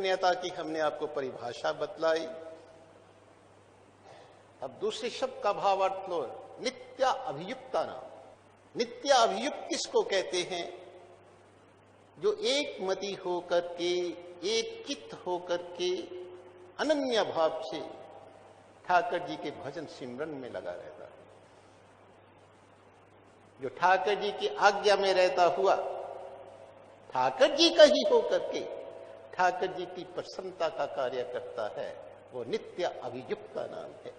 अनन्यता की हमने आपको परिभाषा बतलाई। अब दूसरे शब्द का भावार्थ लो, नित्य अभियुक्ता नाम। नित्य अभियुक्त किसको कहते हैं? जो एक मति होकर के, एक चित्त होकर के अनन्य भाव से ठाकर जी के भजन सिमरन में लगा रहता है, जो ठाकर जी की आज्ञा में रहता हुआ ठाकर जी का ही होकर के ठाकर जी की प्रसन्नता का कार्य करता है, वो नित्य अभियुक्ता नाम है।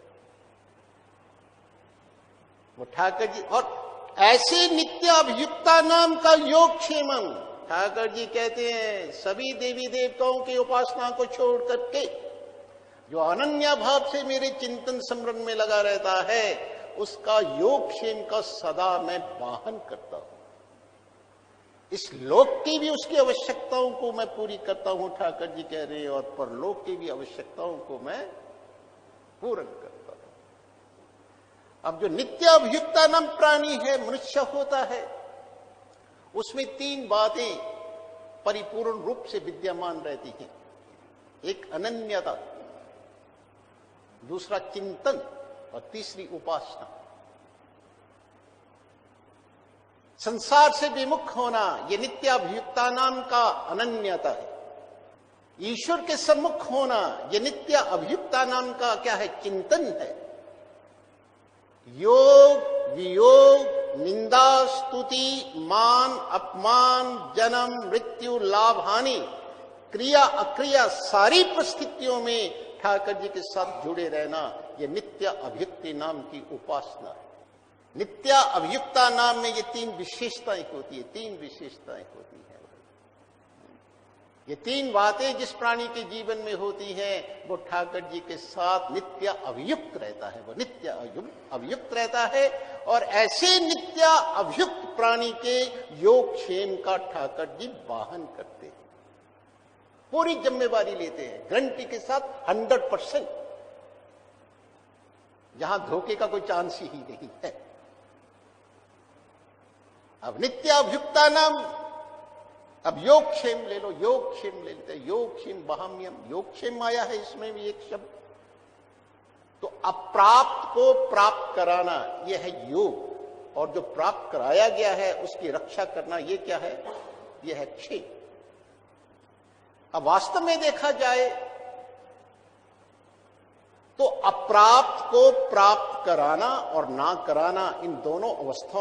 वो ठाकर जी, और ऐसे नित्य अभियुक्ता नाम का योग क्षेमम ठाकर जी कहते हैं सभी देवी देवताओं की उपासना को छोड़ करके जो अनन्य भाव से मेरे चिंतन स्मरण में लगा रहता है, उसका योग क्षेम का सदा मैं वाहन करता हूं। इस लोक की भी उसकी आवश्यकताओं को मैं पूरी करता हूं, ठाकर जी कह रहे हैं, और परलोक की भी आवश्यकताओं को मैं पूर्ण करता हूं। अब जो नित्य अभियुक्ता नाम प्राणी है, मनुष्य होता है, उसमें तीन बातें परिपूर्ण रूप से विद्यमान रहती हैं। एक अनन्यता, दूसरा चिंतन और तीसरी उपासना। संसार से विमुख होना यह नित्य अभियुक्ता नाम का अनन्यता है। ईश्वर के सम्मुख होना यह नित्य अभियुक्ता नाम का क्या है? चिंतन है। योग वियोग, निंदा स्तुति, मान अपमान, जन्म मृत्यु, लाभ हानि, क्रिया अक्रिया, सारी परिस्थितियों में ठाकर जी के साथ जुड़े रहना, यह नित्य अभियुक्ति नाम की उपासना है। नित्य अभियुक्ता नाम में ये तीन विशेषताएं होती है, तीन विशेषताएं होती हैं। ये तीन बातें जिस प्राणी के जीवन में होती हैं, वो ठाकर जी के साथ नित्य अभियुक्त रहता है, वो नित्य अभियुक्त रहता है। और ऐसे नित्य अभियुक्त प्राणी के योग क्षेम का ठाकर जी वाहन करते हैं, पूरी जिम्मेवारी लेते हैं, गारंटी के साथ 100%, जहां धोखे का कोई चांस ही नहीं है। अब नित्य अभियुक्ता नाम, अब योग क्षेम ले लो, योग क्षेम ले लेते हैं। योग क्षेम बहाम्यम, योग क्षेम आया है इसमें भी एक शब्द। तो अप्राप्त को प्राप्त कराना यह है योग, और जो प्राप्त कराया गया है उसकी रक्षा करना यह क्या है? यह है क्षेम। अब वास्तव में देखा जाए तो अप्राप्त को प्राप्त कराना और ना कराना, इन दोनों अवस्थाओं